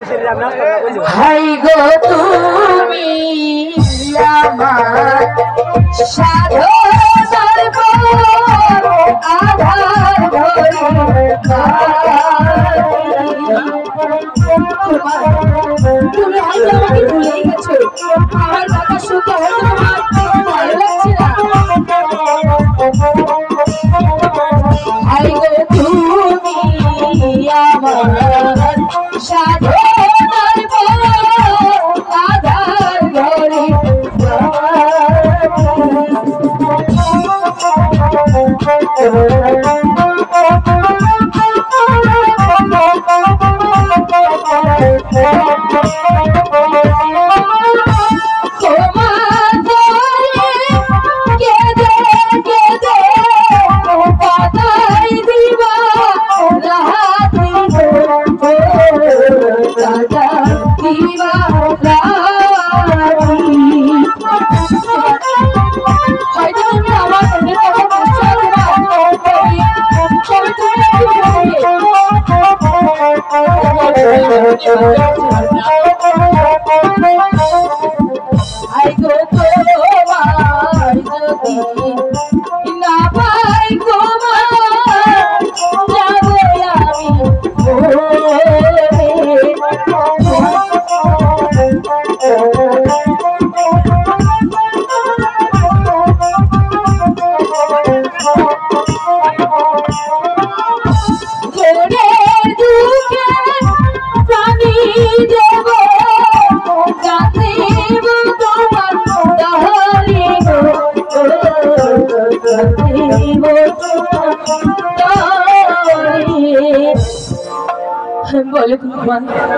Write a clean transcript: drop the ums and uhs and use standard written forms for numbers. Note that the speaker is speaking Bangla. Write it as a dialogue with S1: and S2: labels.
S1: হাই গো তুমি আমার সাধনার আধার তুমি হয়তো আমাকে ভুলেই গেছো। আমার কথা শুনতে হয়তো আমার ভালো লাগছে না। হাই গো তুমি আমার সাধনার আধার ধরে আই গো তোমার যদি না পাই তোমার যাবো আমি বলো ভগবান।